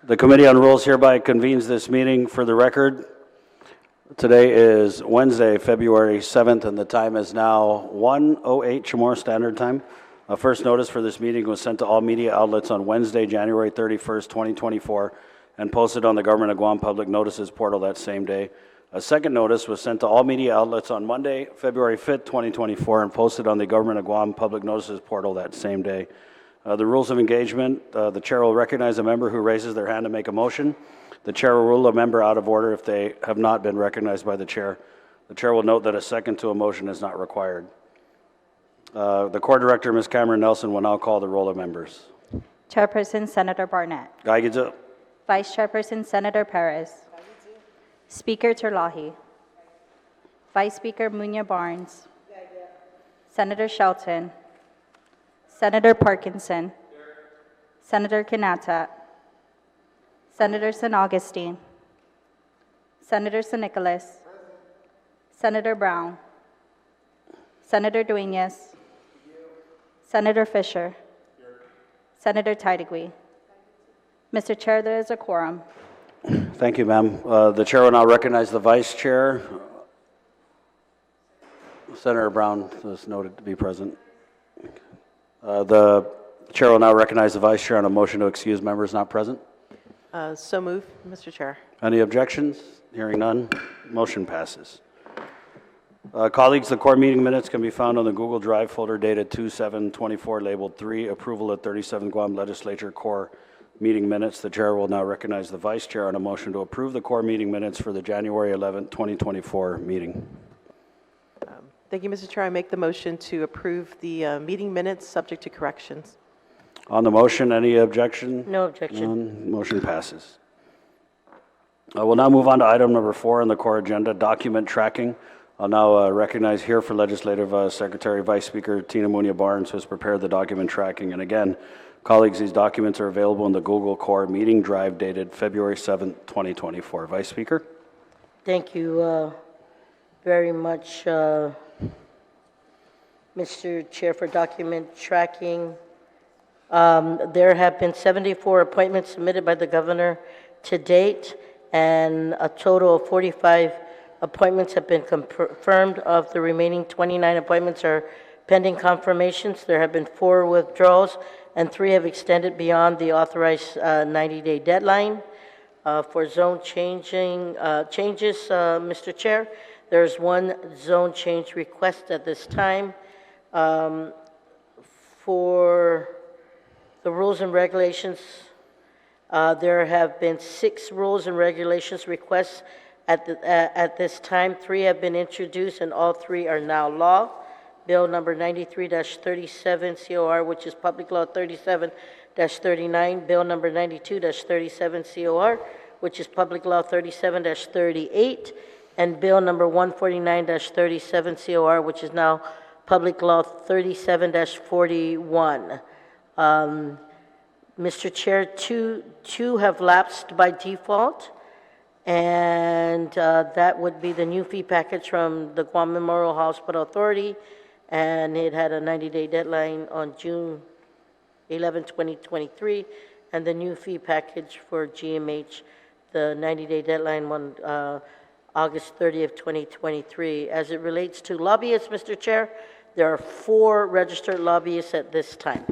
The Committee on Rules hereby convenes this meeting. For the record, today is Wednesday, February 7th, and the time is now 1:08 Chamorro Standard Time. A first notice for this meeting was sent to all media outlets on Wednesday, January 31st, 2024, and posted on the Government of Guam Public Notices portal that same day. A second notice was sent to all media outlets on Monday, February 5th, 2024, and posted on the Government of Guam Public Notices portal that same day. The rules of engagement, the chair will recognize a member who raises their hand to make a motion. The chair will rule a member out of order if they have not been recognized by the chair. The chair will note that a second to a motion is not required. The Core Director, Ms. Cameron Nelson, will now call the roll of members. Chairperson Senator Barnett. Gaigiza. Vice Chairperson Senator Perez. Speaker Terlahi. Vice Speaker Munya Barnes. Senator Shelton. Senator Parkinson. Senator Kanata. Senator San Augustine. Senator San Nicolas. Senator Brown. Senator Duenas. Senator Fisher. Senator Taitigui. Mr. Chair, there is a quorum. Thank you, ma'am. The chair will now recognize the vice chair. Senator Brown is noted to be present. The chair will now recognize the vice chair on a motion to excuse members not present. So moved, Mr. Chair. Any objections? Hearing none, motion passes. Colleagues, the core meeting minutes can be found on the Google Drive folder dated 2/7/24, labeled 3, approval of 37th Guam Legislature core meeting minutes. The chair will now recognize the vice chair on a motion to approve the core meeting minutes for the January 11th, 2024 meeting. Thank you, Mr. Chair. I make the motion to approve the meeting minutes subject to corrections. On the motion, any objection? No objection. None. Motion passes. We'll now move on to item number 4 on the core agenda, document tracking. I'll now recognize here for Legislative Secretary Vice Speaker Tina Munya Barnes, who has prepared the document tracking. And again, colleagues, these documents are available in the Google Core meeting drive dated February 7th, 2024. Vice Speaker? Thank you very much, Mr. Chair, for document tracking. There have been 74 appointments submitted by the governor to date, and a total of 45 appointments have been confirmed. Of the remaining 29 appointments are pending confirmations. There have been 4 withdrawals, and 3 have extended beyond the authorized 90-day deadline. For zone changes, Mr. Chair, there's 1 zone change request at this time. For the rules and regulations, there have been 6 rules and regulations requests at this time. 3 have been introduced, and all 3 are now law. Bill number 93-37 COR, which is Public Law 37-39. Bill number 92-37 COR, which is Public Law 37-38. And Bill number 149-37 COR, which is now Public Law 37-41. Mr. Chair, two have lapsed by default, and that would be the new fee package from the Guam Memorial Hospital Authority, and it had a 90-day deadline on June 11, 2023, and the new fee package for GMH, the 90-day deadline on August 30th, 2023. As it relates to lobbyists, Mr. Chair, there are 4 registered lobbyists at this time.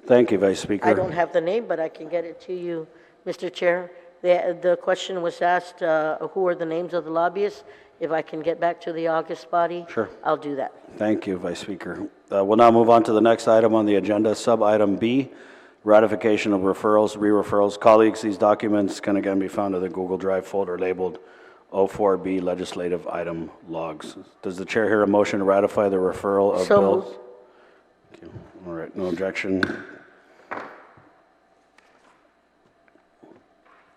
Thank you, Vice Speaker. I don't have the name, but I can get it to you, Mr. Chair. The question was asked, who are the names of the lobbyists? If I can get back to the August body, sure, I'll do that. Thank you, Vice Speaker. We'll now move on to the next item on the agenda, sub-item B, ratification of referrals, re-referrals. Colleagues, these documents can again be found in the Google Drive folder labeled 04B legislative item logs. Does the chair hear a motion to ratify the referral of bills? Moved. Thank you. All right, no objection.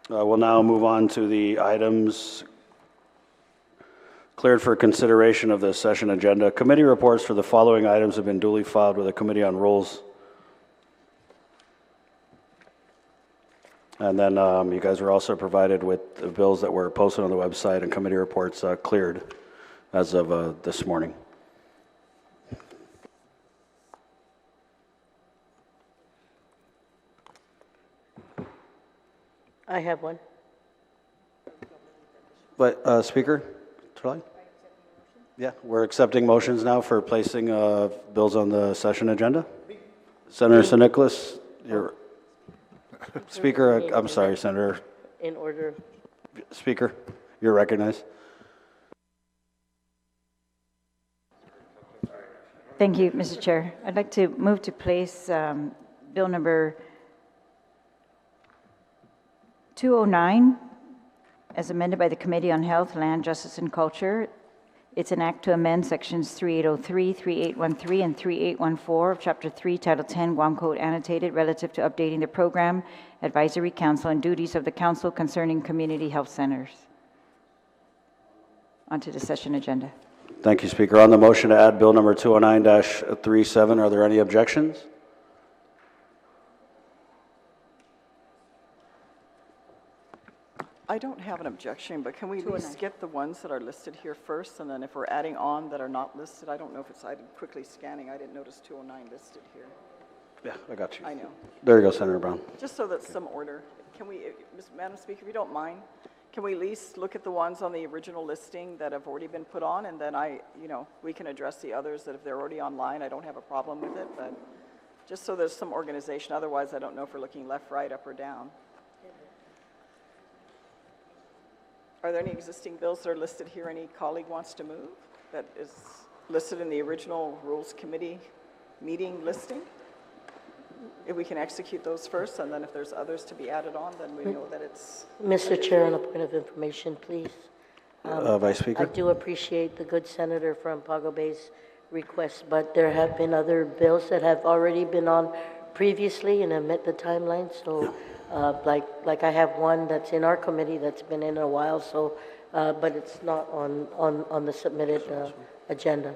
We'll now move on to the items cleared for consideration of the session agenda. Committee reports for the following items have been duly filed with the Committee on Rules. And then you guys were also provided with the bills that were posted on the website, and committee reports cleared as of this morning. I have one. But, Speaker Terlahi? Yeah, we're accepting motions now for placing bills on the session agenda. Senator San Nicolas, you're, Speaker, I'm sorry, Senator, In order. Speaker, you're recognized. Thank you, Mr. Chair. I'd like to move to place Bill number 209 as amended by the Committee on Health, Land, Justice, and Culture. It's an act to amend sections 3803, 3813, and 3814 of Chapter 3, Title 10, Guam Code Annotated, relative to updating the Program Advisory Council and duties of the Council concerning community health centers. Onto the session agenda. Thank you, Speaker. On the motion to add Bill number 209-37, are there any objections? I don't have an objection, but can we at least get the ones that are listed here first, and then if we're adding on that are not listed, I don't know if it's, I'm quickly scanning, I didn't notice 209 listed here. Yeah, I got you. I know. There you go, Senator Brown. Just so that's some order, can we, Madam Speaker, if you don't mind, can we at least look at the ones on the original listing that have already been put on, and then we can address the others that if they're already online, I don't have a problem with it, but just so there's some organization, otherwise I don't know if we're looking left, right, up, or down. Are there any existing bills that are listed here any colleague wants to move that is listed in the original Rules Committee meeting listing? If we can execute those first, and then if there's others to be added on, then we know that it's... Mr. Chair, on a point of information, please. Vice Speaker? I do appreciate the good senator from Pago Bay's request, but there have been other bills that have already been on previously and have met the timeline, so like I have one that's in our committee that's been in a while, so but it's not on the submitted agenda.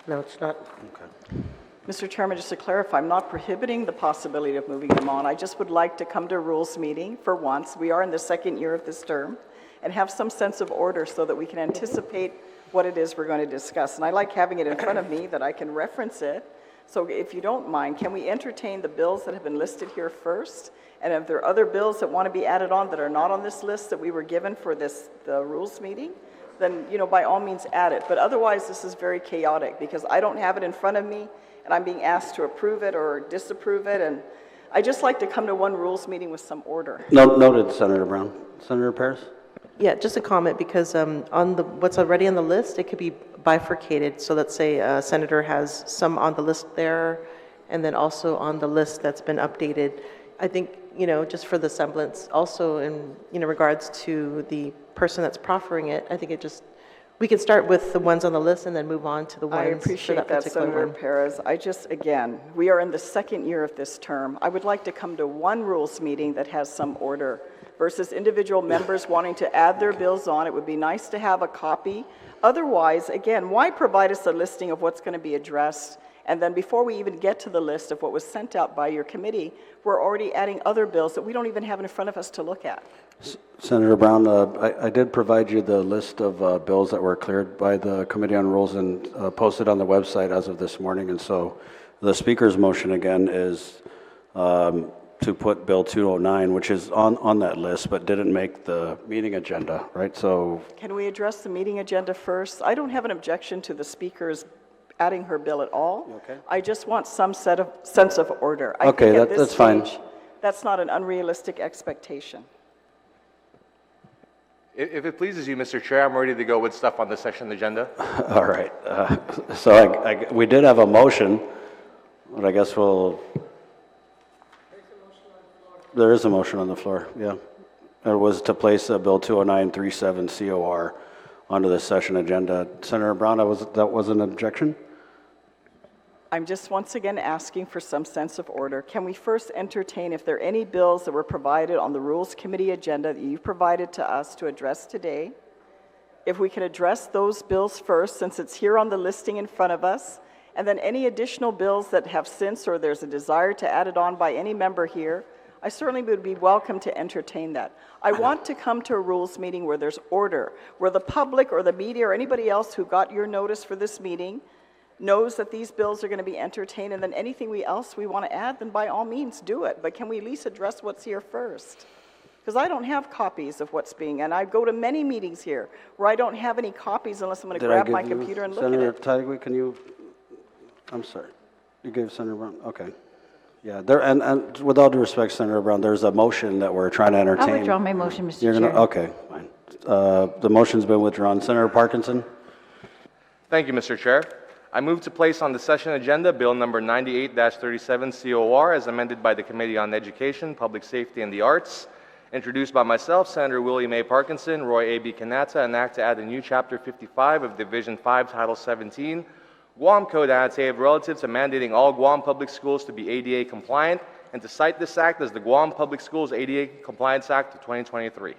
No, it's not. Okay. Mr. Chairman, just to clarify, I'm not prohibiting the possibility of moving them on. I just would like to come to a rules meeting for once. We are in the second year of this term, and have some sense of order so that we can anticipate what it is we're going to discuss. And I like having it in front of me that I can reference it. So if you don't mind, can we entertain the bills that have been listed here first? And if there are other bills that want to be added on that are not on this list that we were given for the rules meeting, then, by all means add it. But otherwise, this is very chaotic because I don't have it in front of me and I'm being asked to approve it or disapprove it. And I just like to come to one rules meeting with some order. Noted, Senator Brown. Senator Paris? Yeah, just a comment, because on what's already on the list, it could be bifurcated. So let's say a senator has some on the list there, and then also on the list that's been updated. I think, just for the semblance, also in regards to the person that's proffering it, I think we can start with the ones on the list and then move on to the ones I appreciate that, Senator Perez. Again, we are in the second year of this term. I would like to come to one rules meeting that has some order versus individual members wanting to add their bills on. It would be nice to have a copy. Otherwise, again, why provide us a listing of what's going to be addressed? And then before we even get to the list of what was sent out by your committee, we're already adding other bills that we don't even have in front of us to look at. Senator Brown, I did provide you the list of bills that were cleared by the Committee on Rules and posted on the website as of this morning. And so the Speaker's motion again is to put Bill 209, which is on that list, but didn't make the meeting agenda, right? So can we address the meeting agenda first? I don't have an objection to the Speaker's adding her bill at all. Okay. I just want some sense of order. I okay, think at this that's fine. stage, that's not an unrealistic expectation. If it pleases you, Mr. Chair, I'm ready to go with stuff on the session agenda. All right. So we did have a motion, but I guess there is a motion on the floor, yeah. It was to place Bill 209-37 COR onto the session agenda. Senator Brown, that was an objection? I'm just once again asking for some sense of order. Can we first entertain if there are any bills that were provided on the Rules Committee agenda that you provided to us to address today? If we can address those bills first, since it's here on the listing in front of us, and then any additional bills that have since or there's a desire to add it on by any member here, I certainly would be welcome to entertain that. I want to come to a rules meeting where there's order, where the public or the media or anybody else who got your notice for this meeting knows that these bills are going to be entertained, and then anything else we want to add, then by all means do it. But can we at least address what's here first? Because I don't have copies of what's being, and I go to many meetings here where I don't have any copies unless I'm going to grab my computer and look at Senator it. Tygwe, can you, I'm sorry, you gave Senator Brown, okay. Yeah, there, and with all due respect, Senator Brown, there's a motion that we're trying to entertain. I'll withdraw my motion, Mr. You're Chair. gonna, okay, fine. The motion's been withdrawn. Senator Parkinson? Thank you, Mr. Chair. I move to place on the session agenda Bill number 98-37 COR as amended by the Committee on Education, Public Safety, and the Arts, introduced by myself, Senator William A. Parkinson, Roy A.B. Kanata, an act to add a new Chapter 55 of Division 5, Title 17, Guam Code annotated relative to mandating all Guam public schools to be ADA compliant, and to cite this act as the Guam Public Schools ADA Compliance Act of 2023.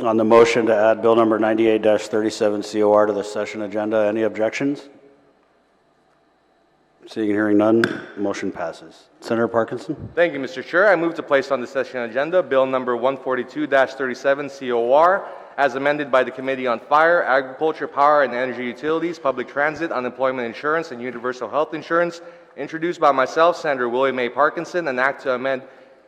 On the motion to add Bill number 98-37 COR to the session agenda, any objections? Seeing and hearing none, motion passes. Senator Parkinson? Thank you, Mr. Chair. I move to place on the session agenda Bill number 142-37 COR as amended by the Committee on Fire, Agriculture, Power, and Energy Utilities, Public Transit, Unemployment Insurance, and Universal Health Insurance, introduced by myself, Senator William A. Parkinson, an act to amend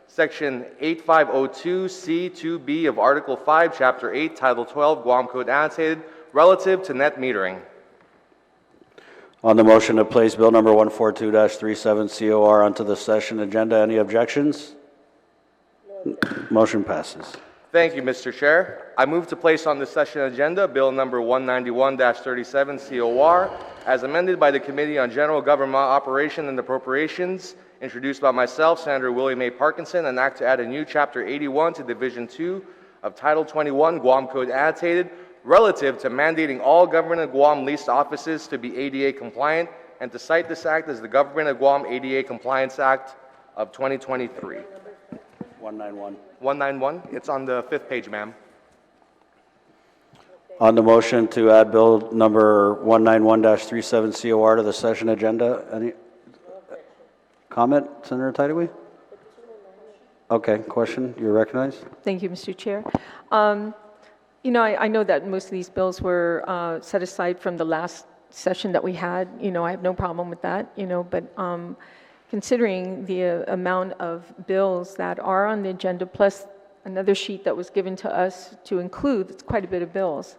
Section 8502C2B of Article 5, Chapter 8, Title 12, Guam Code annotated, relative to net metering. On the motion to place Bill number 142-37 COR onto the session agenda, any objections? Motion passes. Thank you, Mr. Chair. I move to place on the session agenda Bill number 191-37 COR as amended by the Committee on General Government Operation and Appropriations, introduced by myself, Senator William A. Parkinson, an act to add a new Chapter 81 to Division 2 of Title 21 Guam Code annotated, relative to mandating all Government of Guam leased offices to be ADA compliant, and to cite this act as the Government of Guam ADA Compliance Act of 2023. 191. 191, it's on the 5th page, ma'am. On the motion to add Bill number 191-37 COR to the session agenda, any comment, Senator Tydewee? Okay, question, you're recognized. Thank you, Mr. Chair. You know, I know that most of these bills were set aside from the last session that we had. You know, I have no problem with that, you know, but considering the amount of bills that are on the agenda, plus another sheet that was given to us to include, it's quite a bit of bills.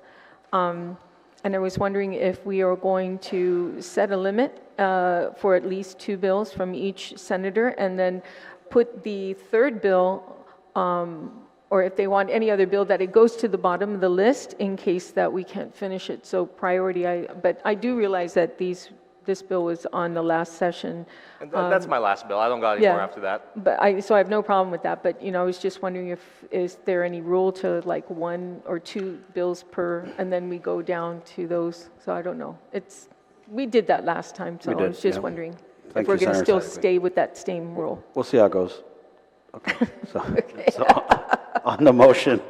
And I was wondering if we are going to set a limit for at least 2 bills from each senator, and then put the third bill, or if they want any other bill, that it goes to the bottom of the list in case that we can't finish it. So priority, but I do realize that this bill was on the last session. And that's my last bill. I don't got any more after that. But so I have no problem with that. But you know, I was just wondering is there any rule to like 1 or 2 bills per, and then we go down to those. So I don't know. We did that last time. So I was just wondering if we're going to still stay with that same rule. We'll see how it goes. Okay. So on the motion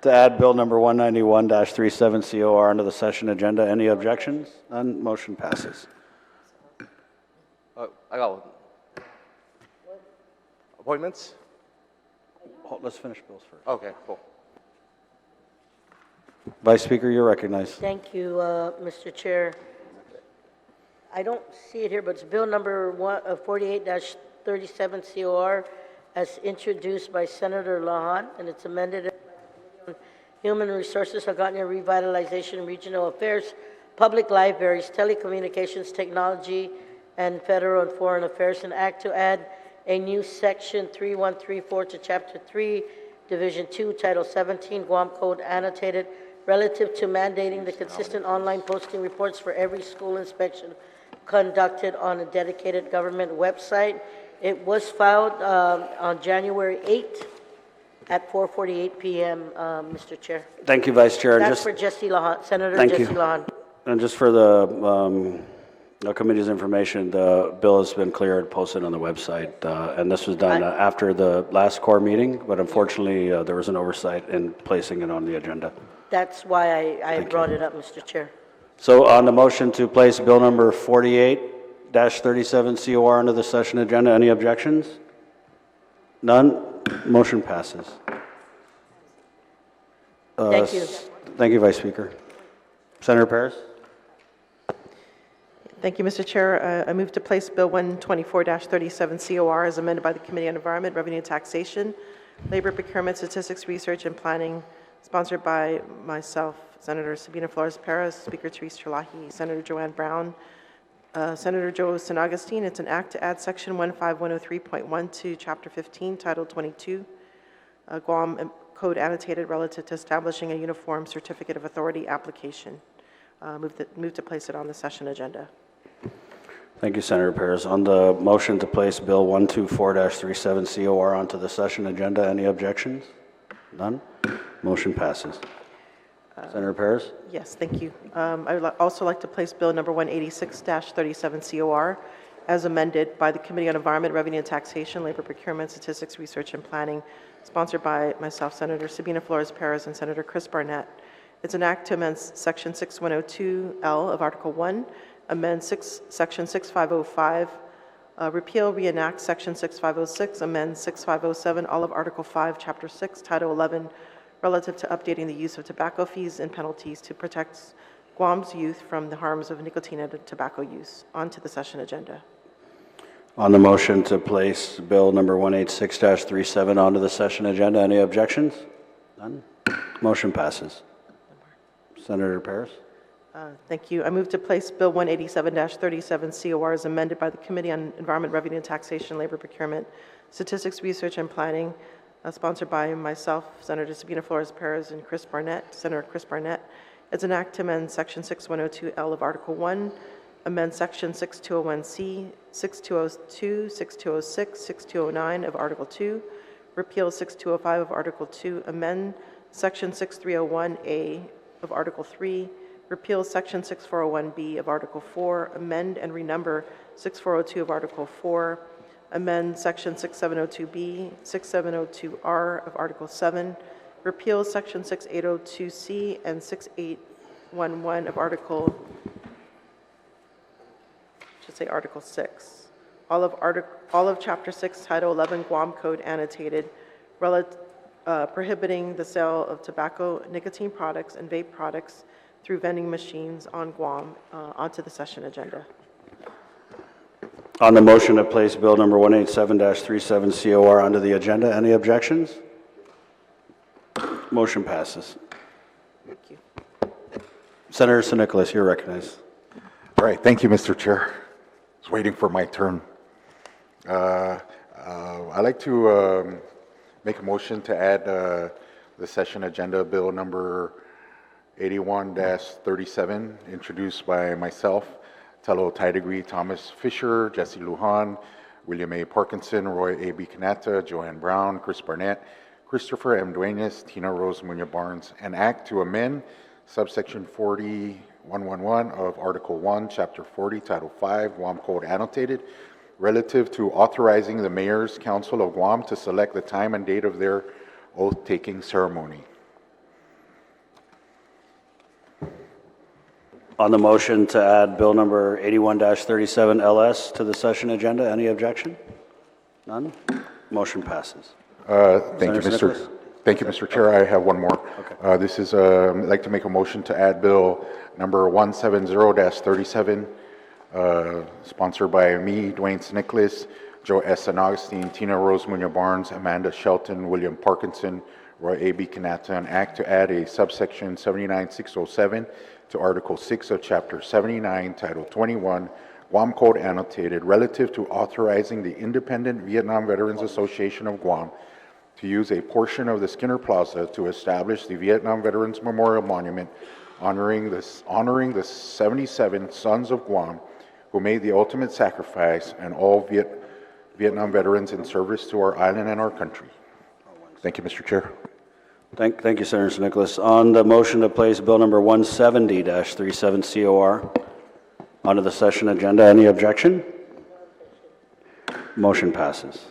to add Bill number 191-37 COR onto the session agenda, any objections? None, motion passes. I got one. Appointments? Let's finish bills first. Okay, cool. Vice Speaker, you're recognized. Thank you, Mr. Chair. I don't see it here, but it's Bill number 48-37 COR as introduced by Senator Guåhan, and it's amended Human Resources, Hagåtña Revitalization, Regional Affairs, Public Libraries, Telecommunications, Technology, and Federal and Foreign Affairs, an act to add a new Section 3134 to Chapter 3, Division 2, Title 17, Guam Code annotated, relative to mandating the consistent online posting reports for every school inspection conducted on a dedicated government website. It was filed on January 8th at 4:48 p.m., Mr. Chair. Thank you, Vice Chair. That's for Jesse Guåhan, Senator Thank Jesse you. Guåhan. And just for the committee's information, the bill has been cleared, posted on the website, and this was done after the last core meeting, but unfortunately, there was an oversight in placing it on the agenda. That's why I brought it up, Mr. Chair. So on the motion to place Bill number 48-37 COR onto the session agenda, any objections? None? Motion passes. Thank you. Thank you, Vice Speaker. Senator Paris? Thank you, Mr. Chair. I move to place Bill 124-37 COR as amended by the Committee on Environment, Revenue, and Taxation, Labor Procurement, Statistics, Research, and Planning, sponsored by myself, Senator Sabina Flores Perez, Speaker Therese Terlahi, Senator Joanne Brown, Senator Joe San Augustine. It's an act to add Section 15103.1 to Chapter 15, Title 22, Guam Code Annotated relative to establishing a uniform certificate of authority application. Move to place it on the session agenda. Thank you, Senator Perez. On the motion to place Bill 124-37 COR onto the session agenda, any objections? None? Motion passes. Senator Perez? Yes, thank you. I would also like to place Bill number 186-37 COR as amended by the Committee on Environment, Revenue and Taxation, Labor Procurement, Statistics, Research, and Planning, sponsored by myself, Senator Sabina Flores Perez, and Senator Chris Barnett. It's an act to amend Section 6102L of Article 1, amend Section 6505, repeal, reenact Section 6506, amend 6507, all of Article 5, Chapter 6, Title 11, relative to updating the use of tobacco fees and penalties to protect Guam's youth from the harms of nicotine and tobacco use. On to the session agenda. On the motion to place Bill number 186-37 onto the session agenda, any objections? None? Motion passes. Senator Perez? Thank you. I move to place Bill 187-37 COR as amended by the Committee on Environment, Revenue and Taxation, Labor Procurement, Statistics, Research, and Planning, sponsored by myself, Senator Sabina Flores Perez, and Senator Chris Barnett. It's an act to amend Section 6102L of Article 1, amend Section 6201C, 6202, 6206, 6209 of Article 2, repeal 6205 of Article 2, amend Section 6301A of Article 3, repeal Section 6401B of Article 4, amend and renumber 6402 of Article 4, amend Section 6702B, 6702R of Article 7, repeal Section 6802C and 6811 of Article 6. All of Chapter 6, Title 11, Guam Code Annotated, prohibiting the sale of tobacco, nicotine products, and vape products through vending machines on Guam, onto the session agenda. On the motion to place Bill number 187-37 COR onto the agenda, any objections? Motion passes. Thank you. Senator San Nicolas, you're recognized. All right, thank you, Mr. Chair. I was waiting for my turn. I'd like to make a motion to add the session agenda Bill number 81-37, introduced by myself, Tello Tidegre, Thomas Fisher, Jesse Lujan, William A. Parkinson, Roy A. B. Canata, Joanne Brown, Chris Barnett, Christopher M. Duenas, Tina Rose Munoz Barnes, an act to amend subsection 4111 of Article 1, Chapter 40, Title 5, Guam Code Annotated, relative to authorizing the Mayor's Council of Guam to select the time and date of their oath-taking ceremony. On the motion to add Bill number 81-37 LS to the session agenda, any objection? None? Motion passes. Thank you, Mr. Chair. I have one more. Okay. This is, I'd like to make a motion to add Bill number 170-37, sponsored by me, Dwayne San Nicolas, Joe S. San Augustine, Tina Rose Munoz Barnes, Amanda Shelton, William Parkinson, Roy A. B. Canata, an act to add a subsection 79607 to Article 6 of Chapter 79, Title 21, Guam Code Annotated, relative to authorizing the Independent Vietnam Veterans Association of Guam to use a portion of the Skinner Plaza to establish the Vietnam Veterans Memorial Monument honoring the 77 sons of Guam who made the ultimate sacrifice, and all Vietnam veterans in service to our island and our country. Thank you, Mr. Chair. Thank you, Senator San Nicolas. On the motion to place Bill number 170-37 COR onto the session agenda, any objection? Motion passes.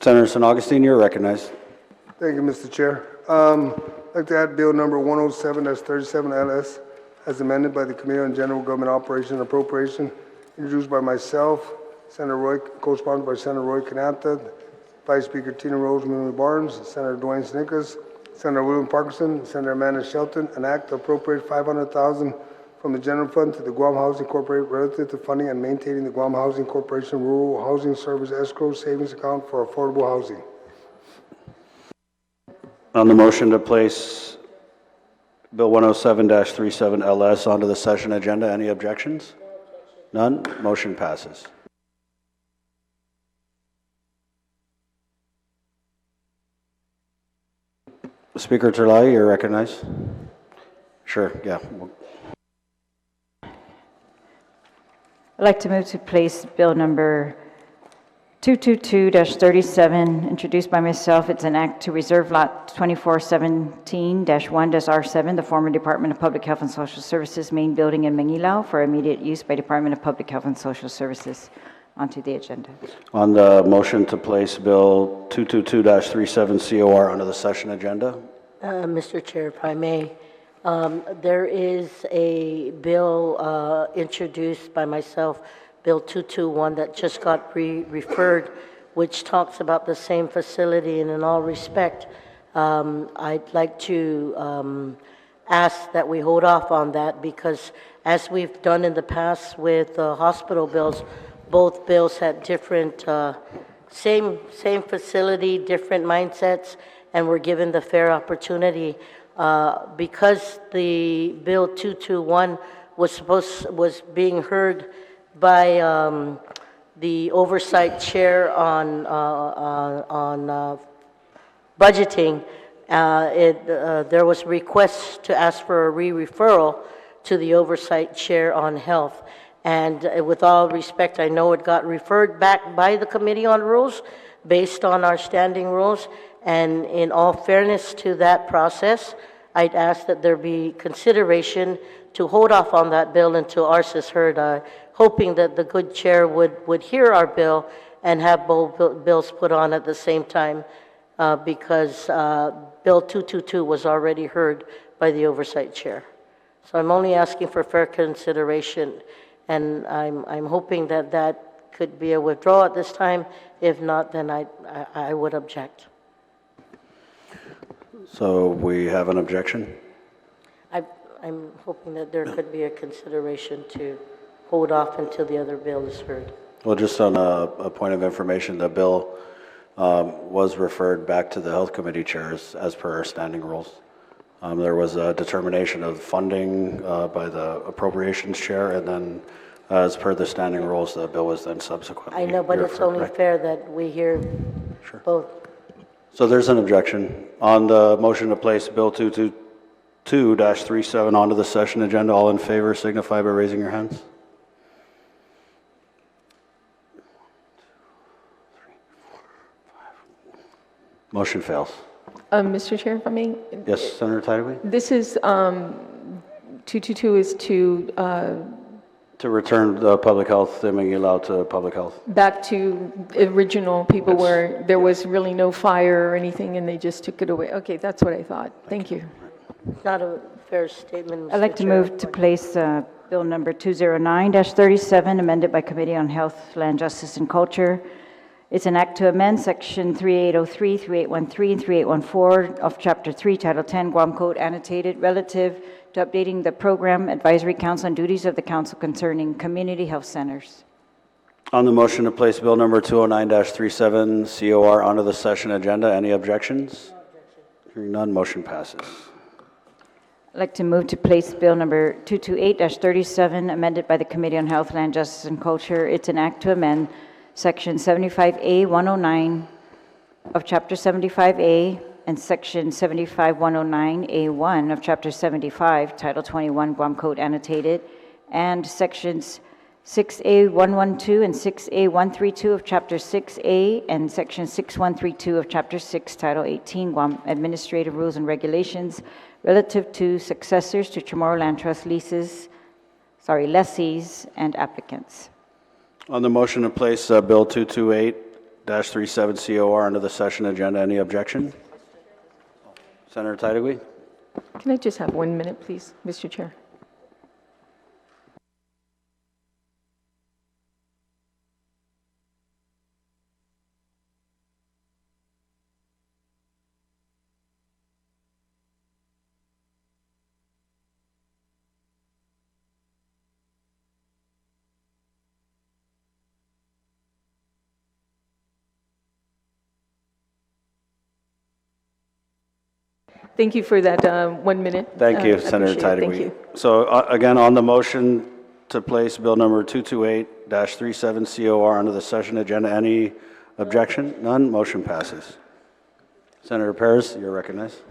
Senator San Augustine, you're recognized. Thank you, Mr. Chair. I'd like to add Bill number 107-37 LS as amended by the Committee on General Government Operation and Appropriation, introduced by myself, Senator Roy, co-sponsored by Senator Roy Canata, Vice Speaker Tina Rose Barnes, Senator Dwayne Snickers, Senator William Parkinson, Senator Amanda Shelton, an act to appropriate $500,000 from the general fund to the Guam Housing Corporation relative to funding and maintaining the Guam Housing Corporation Rural Housing Service Escrow Savings Account for affordable housing. On the motion to place Bill 107-37 LS onto the session agenda, any objections? None? Motion passes. Speaker Terlai, you're recognized. Sure, yeah. I'd like to move to place Bill number 222-37, introduced by myself. It's an act to reserve Lot 2417-1-R7, the former Department of Public Health and Social Services main building in Mangilao for immediate use by Department of Public Health and Social Services. Onto the agenda. On the motion to place Bill 222-37 COR onto the session agenda. Mr. Chair, if I may, there is a bill introduced by myself, Bill 221, that just got referred, which talks about the same facility, and in all respect, I'd like to ask that we hold off on that, because as we've done in the past with hospital bills, both bills had different, same facility, different mindsets, and were given the fair opportunity. Because the Bill 221 was being heard by the oversight chair on budgeting, there was requests to ask for a referral to the oversight chair on health. And with all respect, I know it got referred back by the Committee on Rules based on our standing rules. And in all fairness to that process, I'd ask that there be consideration to hold off on that bill until ours is heard, hoping that the good chair would hear our bill and have both bills put on at the same time, because Bill 222 was already heard by the oversight chair. So I'm only asking for fair consideration. And I'm hoping that that could be a withdrawal at this time. If not, then I would object. So we have an objection? I'm hoping that there could be a consideration to hold off until the other bill is heard. Well, just on a point of information, the bill was referred back to the Health Committee chairs as per our standing rules. There was a determination of funding by the Appropriations Chair, and then as per the standing rules, the bill was then subsequently I know, but it's referred, only right? fair that we hear both. So there's an objection. On the motion to place Bill 222-37 onto the session agenda, all in favor signify by raising your hands. Motion fails. Mr. Chair, if I may? Yes, Senator Tideway? This is, 222 is To return the public health, they may allow to public health. back to original people where there was really no fire or anything and they just took it away. Okay, that's what I thought. Thank you. It's not a fair statement, Mr. I'd like to Chair. move to place Bill number 209-37, amended by Committee on Health, Land, Justice, and Culture. It's an act to amend Section 3803, 3813, and 3814 of Chapter 3, Title 10, Guam Code annotated relative to updating the Program Advisory Council and duties of the Council concerning community health centers. On the motion to place Bill number 209-37 COR onto the session agenda, any objections? Hearing none, motion passes. I'd like to move to place Bill number 228-37, amended by the Committee on Health, Land, Justice, and Culture. It's an act to amend Section 75A 109 of Chapter 75A and Section 75109A1 of Chapter 75, Title 21, Guam Code annotated, and Sections 6A112 and 6A132 of Chapter 6A and Section 6132 of Chapter 6, Title 18, Guam Administrative Rules and Regulations relative to successors to Chamorro Land Trust lessees and applicants. On the motion to place Bill 228 228-37 COR under the session agenda. Any objection? Senator Titlegy? Can I just have 1 minute, please, Mr. Chair? Thank you for that 1 minute. Thank you, I Senator appreciate it. Thank Titlegy. you. So again, on the motion to place bill number 228-37 COR under the session agenda, any objection? None. Motion passes. Senator Perez, you're recognized.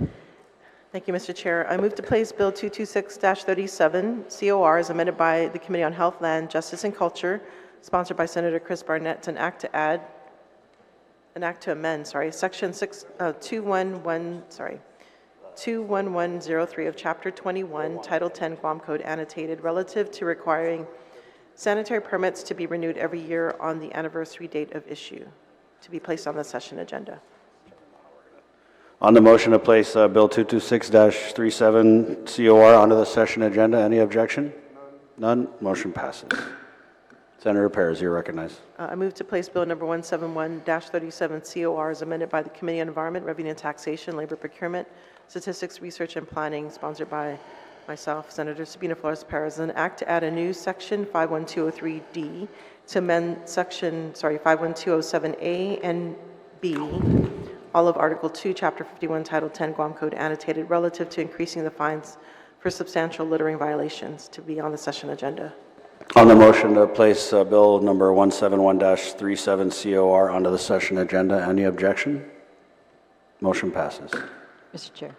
Thank you, Mr. Chair. I move to place Bill 226-37 COR as amended by the Committee on Health, Land, Justice, and Culture, sponsored by Senator Chris Barnett, an act to amend, Section 21103 of Chapter 21, Title 10 Guam Code annotated relative to requiring sanitary permits to be renewed every year on the anniversary date of issue, to be placed on the session agenda. On the motion to place bill 226-37 COR onto the session agenda, any objection? None. Motion passes. Senator Perez, you're recognized. I move to place Bill number 171-37 COR as amended by the Committee on Environment, Revenue and Taxation, Labor Procurement, Statistics, Research, and Planning, sponsored by myself, Senator Sabina Flores Perez, an act to add a new section 51203D to amend section, 51207A and B, all of Article 2, Chapter 51, Title 10 Guam Code annotated relative to increasing the fines for substantial littering violations, to be on the session agenda. On the motion to place bill number 171-37 COR onto the session agenda, any objection? Motion passes. Mr. Chair.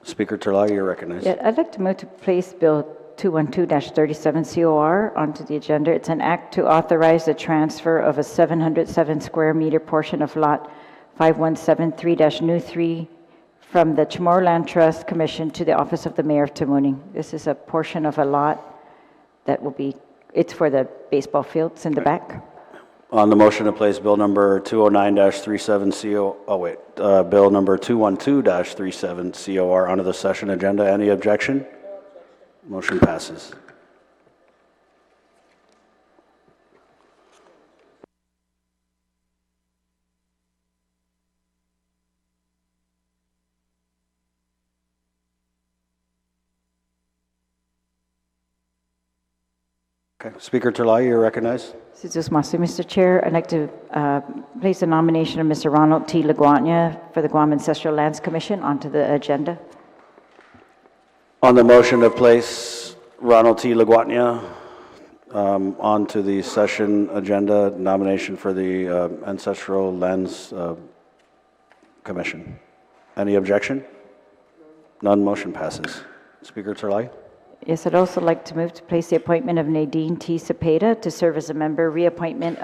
Speaker Terlaga, you're recognized. Yeah, I'd like to move to place Bill 212-37 COR onto the agenda. It's an act to authorize the transfer of a 707 square meter portion of Lot 5173-3 from the Chamorro Land Trust Commission to the Office of the Mayor of Tamuning. This is a portion of a lot that will be, it's for the baseball fields in the back. On the motion to place bill number 209-37 bill number 212-37 COR onto the session agenda, any objection? Motion passes. Okay, Speaker Terlaga, you're recognized. Mr. Chair, I'd like to place the nomination of Mr. Ronald T. Laguarnia for the Guam Ancestral Lands Commission onto the agenda. On the motion to place Ronald T. Laguarnia onto the session agenda, nomination for the Ancestral Lands Commission. Any objection? None. Motion passes. Speaker Terlaga. Yes, I'd also like to move to place the appointment of Nadine T. Cepeda to serve as a member, reappointment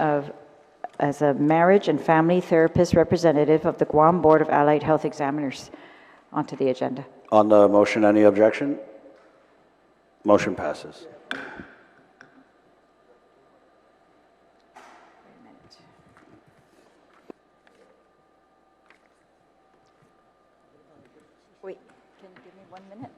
as a marriage and family therapist representative of the Guam Board of Allied Health Examiners onto the agenda. On the motion, any objection? Motion passes. Wait, can you give me 1 minute?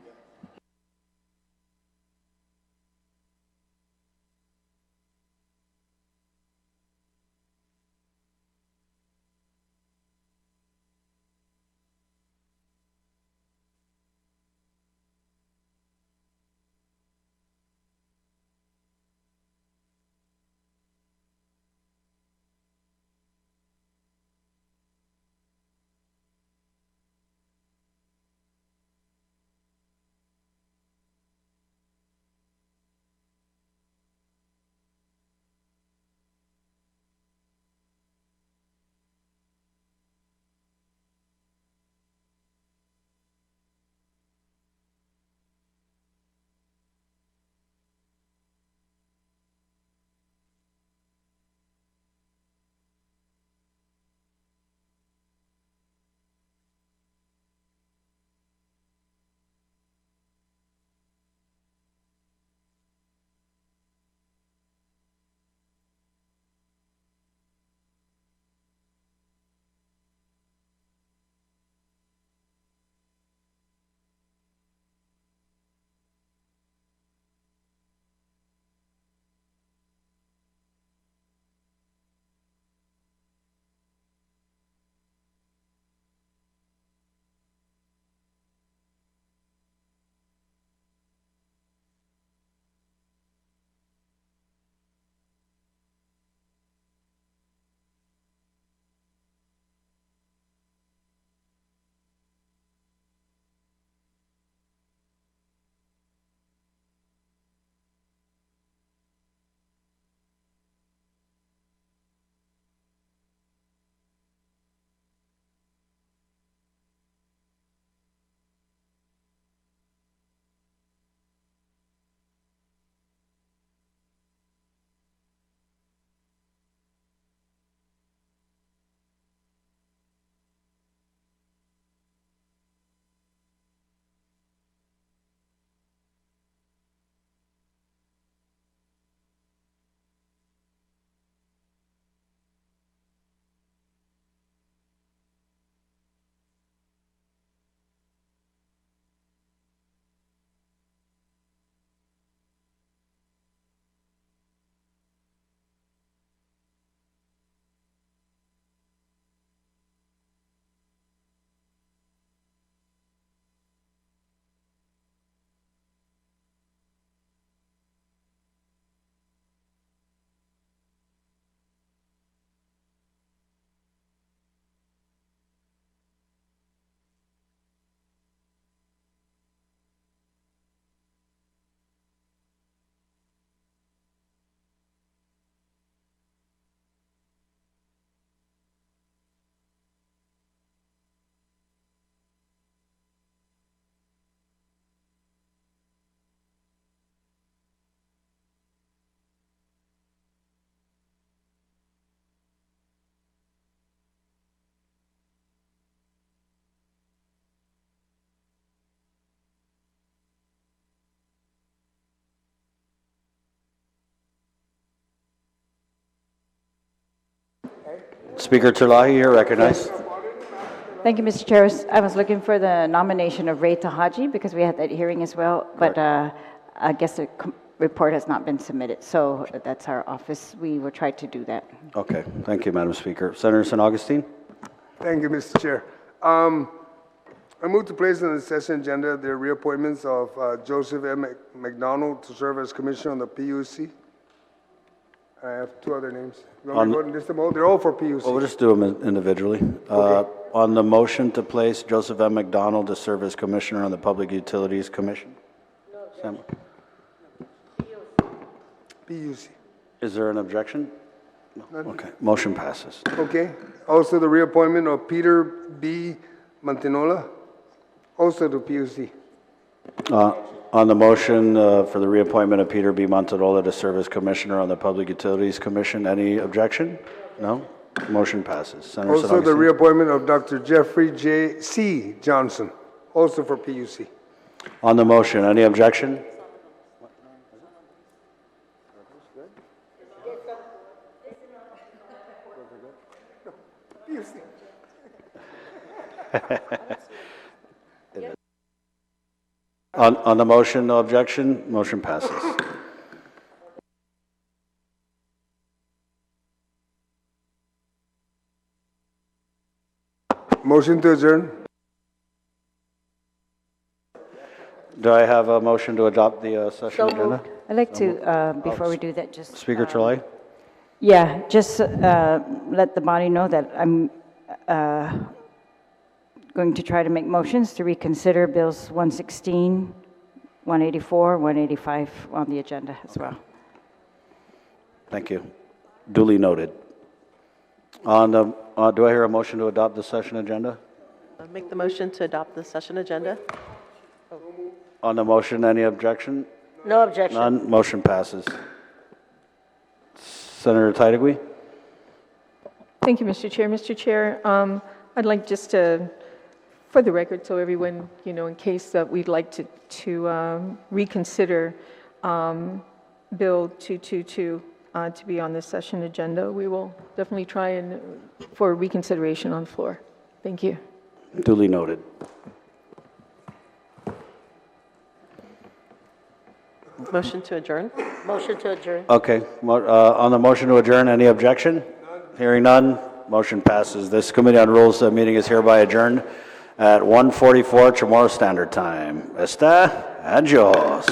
Speaker Terlahi, you're recognized. Thank you, Mr. Chair. I was looking for the nomination of Ray Tahaji because we had that hearing as well, but I guess the report has not been submitted, so that's our office. We will try to do that. Okay, thank you, Madam Speaker. Senator San Augustine? Thank you, Mr. Chair. I move to place on the session agenda the reappointments of Joseph M. McDonald to serve as Commissioner on the PUC. I have two other names. You want me to go and list them all? They're all for PUC. Well, we'll just do them individually. On the motion to place Joseph M. McDonald to serve as Commissioner on the Public Utilities Commission? Sam? PUC. Is there an objection? No. Okay, motion passes. Okay. Also, the reappointment of Peter B. Mantinola, also to PUC. On the motion for the reappointment of Peter B. Montarola to serve as Commissioner on the Public Utilities Commission, any objection? No? Motion passes. Senator San Also, the Augustine? reappointment of Dr. Jeffrey C. Johnson, also for PUC. On the motion, any objection? On the motion, no objection. Motion passes. Motion to adjourn. Do I have a motion to adopt the session So agenda? moved. I'd like to, before we do that, just... Speaker Trelaw? Yeah, just let the body know that I'm going to try to make motions to reconsider Bills 116, 184, 185 on the agenda as well. Thank you. Duly noted. On the, do I hear a motion to adopt the session agenda? Make the motion to adopt the session agenda. On the motion, any objection? No objection. None. Motion passes. Senator Titagui? Thank you, Mr. Chair. Mr. Chair, I'd like just to, for the record, so everyone, in case that we'd like to reconsider Bill 222 to be on the session agenda, we will definitely try for reconsideration on the floor. Thank you. Duly noted. Motion to adjourn. Motion to adjourn. Okay. On the motion to adjourn, any objection? Hearing none, motion passes. This Committee on Rules meeting is hereby adjourned at 1:44 Chamorro Standard Time. Está, adios.